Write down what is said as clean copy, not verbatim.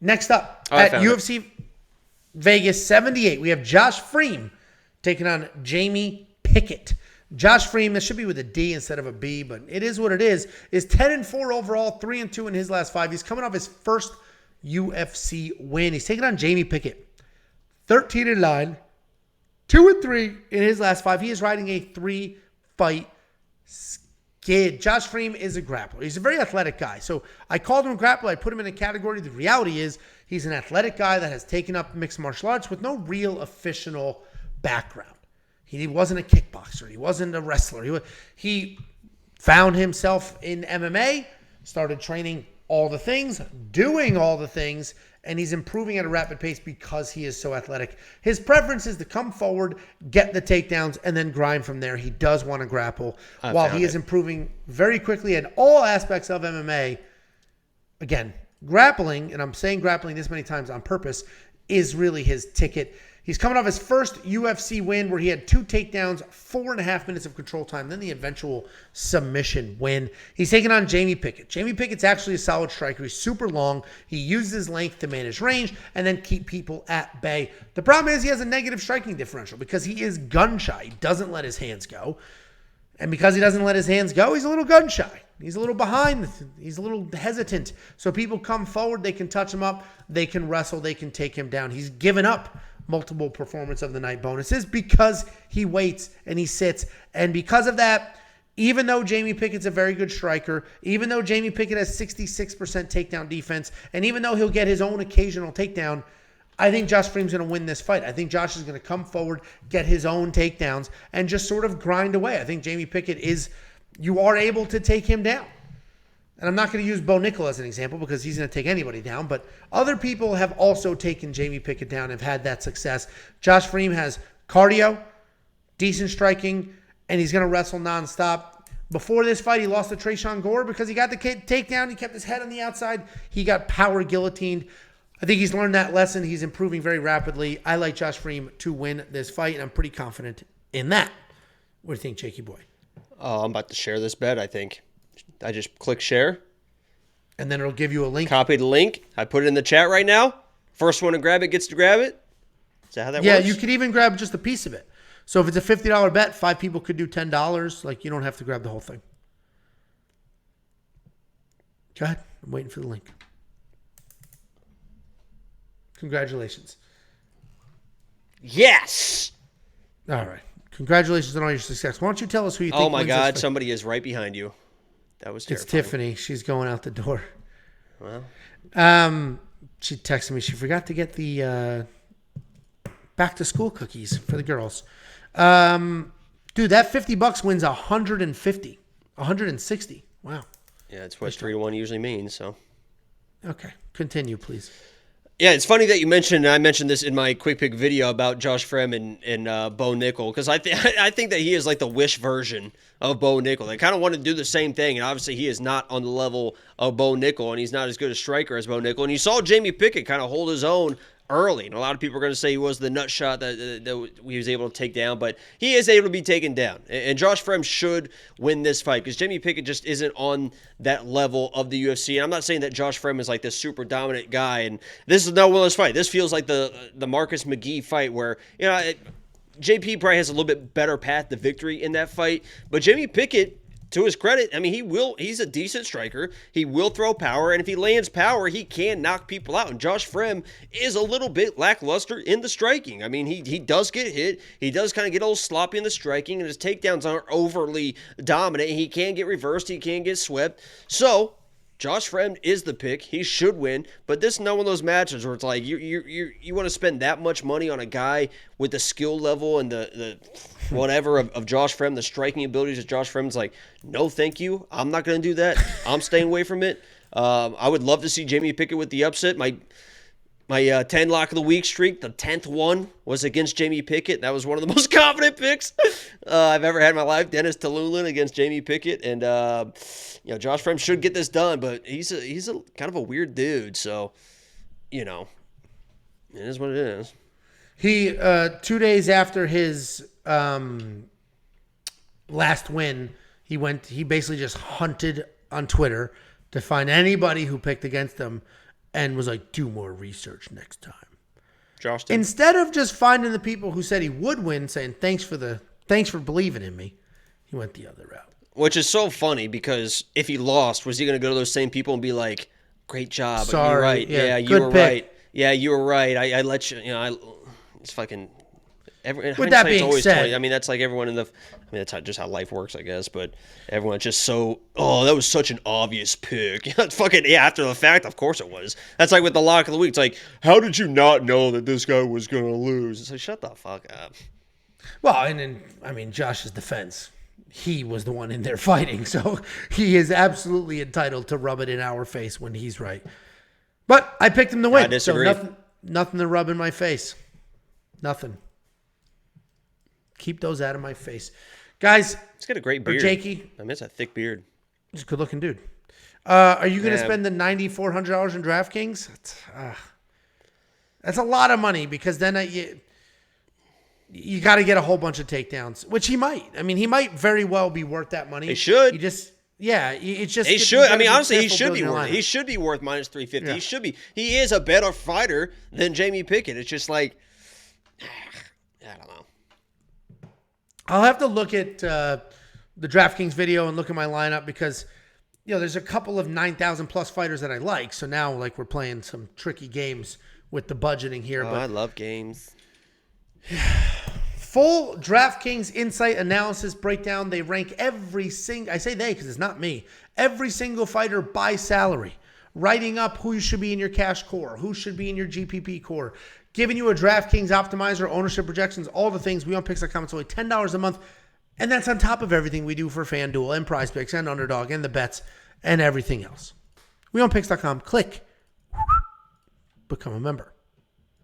Next up, at UFC Vegas 78, we have Josh Fremd taking on Jamie Pickett. Josh Fremd, this should be with a D instead of a B, but it is what it is 10-4 overall, 3-2 in his last 5. He's coming off his first UFC win. He's taking on Jamie Pickett. 13-9, 2-3 in his last 5. He is riding a 3-fight skid. Josh Fremd is a grappler. He's a very athletic guy. So I called him a grappler. I put him in a category. The reality is he's an athletic guy that has taken up mixed martial arts with no real official background. He wasn't a kickboxer. He wasn't a wrestler. He found himself in MMA, started training all the things, doing all the things, and he's improving at a rapid pace because he is so athletic. His preference is to come forward, get the takedowns, and then grind from there. He does want to grapple. While he is improving very quickly in all aspects of MMA, again, grappling, and I'm saying grappling this many times on purpose, is really his ticket. He's coming off his first UFC win where he had 2 takedowns, 4.5 minutes of control time, then the eventual submission win. He's taking on Jamie Pickett. Jamie Pickett's actually a solid striker. He's super long. He uses his length to manage range and then keep people at bay. The problem is he has a negative striking differential because he is gun shy. He doesn't let his hands go. And because he doesn't let his hands go, he's a little gun shy. He's a little behind. He's a little hesitant. So people come forward, they can touch him up, they can wrestle, they can take him down. He's given up multiple performance of the night bonuses because he waits and he sits. And because of that, even though Jamie Pickett's a very good striker, even though Jamie Pickett has 66% takedown defense, and even though he'll get his own occasional takedown, I think Josh Fremd's going to win this fight. I think Josh is going to come forward, get his own takedowns, and just sort of grind away. I think Jamie Pickett you are able to take him down. And I'm not going to use Bo Nickel as an example because he's going to take anybody down, but other people have also taken Jamie Pickett down and have had that success. Josh Fremd has cardio, decent striking, and he's going to wrestle nonstop. Before this fight, he lost to Trayshawn Gore because he got the takedown. He kept his head on the outside. He got power guillotined. I think he's learned that lesson. He's improving very rapidly. I like Josh Fremd to win this fight, and I'm pretty confident in that. What do you think, Jakey boy? Oh, I'm about to share this bet, I think. I just click share. And then it'll give you a link. Copy the link. I put it in the chat right now. First one to grab it gets to grab it. Is that how that works? Yeah, you could even grab just a piece of it. So if it's a $50 bet, 5 people could do $10. Like, you don't have to grab the whole thing. Go ahead. I'm waiting for the link. Congratulations. Yes! All right. Congratulations on all your success. Why don't you tell us who you think Oh, my wins God. this fight? Somebody is right behind you. That was terrifying. It's Tiffany. She's going out the door. Well. She texted me. She forgot to get the back-to-school cookies for the girls. Dude, that $50 wins 150. 160. Wow. Yeah, it's what 3-1 usually means, so. Okay. Continue, please. Yeah, it's funny that you mentioned, and I mentioned this in my quick pick video about Josh Fremd and Bo Nickel, because I think that he is like the Wish version of Bo Nickel. They kind of want to do the same thing, and obviously he is not on the level of Bo Nickel, and he's not as good a striker as Bo Nickel. And you saw Jamie Pickett kind of hold his own early, and a lot of people are going to say he was the nut shot that he was able to take down, but he is able to be taken down. And Josh Fremd should win this fight because Jamie Pickett just isn't on that level of the UFC. And I'm not saying that Josh Fremd is like this super dominant guy, and this is not one of those fights. This feels like the Marcus McGee fight where, you know, JP probably has a little bit better path to victory in that fight, but Jamie Pickett, to his credit, I mean, he's a decent striker. He will throw power, and if he lands power, he can knock people out. And Josh Fremd is a little bit lackluster in the striking. I mean, he does get hit. He does kind of get a little sloppy in the striking, and his takedowns aren't overly dominant. He can get reversed. He can get swept. So Josh Fremd is the pick. He should win, but this is not one of those matches where it's like you want to spend that much money on a guy with the skill level and the whatever of Josh Fremd, the striking abilities of Josh Fremd. It's like, no, thank you. I'm not going to do that. I'm staying away from it. I would love to see Jamie Pickett with the upset. My 10 lock of the week streak, the 10th one, was against Jamie Pickett. That was one of the most confident picks I've ever had in my life. Dennis Talulin against Jamie Pickett. And, Josh Fremd should get this done, but he's a kind of a weird dude. So, it is what it is. He, 2 days after his last win, he basically just hunted on Twitter to find anybody who picked against him and was like, do more research next time. Josh did. Instead of just finding the people who said he would win, saying thanks for believing in me, he went the other route. Which is so funny because if he lost, was he going to go to those same people and be like, great job. Sorry. You're right. Yeah, you were pick. right. Yeah, you were right. I let you, it's fucking. With that being said, I mean, that's like everyone in the. I mean, that's just how life works, I guess. But everyone's just so. Oh, that was such an obvious pick. It's fucking after the fact. Of course it was. That's like with the lock of the week. It's like, how did you not know that this guy was gonna lose? It's like, shut the fuck up. Well, and then I mean, Josh's defense, he was the one in there fighting, so he is absolutely entitled to rub it in our face when he's right. But I picked him to win, so nothing to rub in my face. Nothing. Keep those out of my face. Guys. It's got a great beard. Jakey. I mean, it's a thick beard. He's a good looking dude. Are you going to spend the $9,400 in DraftKings? That's a lot of money because then you got to get a whole bunch of takedowns, which he might. I mean, he might very well be worth that money. He should. It's just. He should. I mean, honestly, he should be worth. He should be worth minus 350. Yeah. He should be. He is a better fighter than Jamie Pickett. It's just like, I don't know. I'll have to look at the DraftKings video and look at my lineup because, there's a couple of 9,000 plus fighters that I like. So now, we're playing some tricky games with the budgeting here. Oh, but I love games. Full DraftKings insight analysis breakdown. They rank every single, I say they because it's not me, every single fighter by salary, writing up who should be in your cash core, who should be in your GPP core, giving you a DraftKings optimizer, ownership projections, all the things. We on Picks.com. It's only $10 a month. And that's on top of everything we do for FanDuel and Prize Picks and Underdog and the bets and everything else. We on Picks.com. Click. Become a member.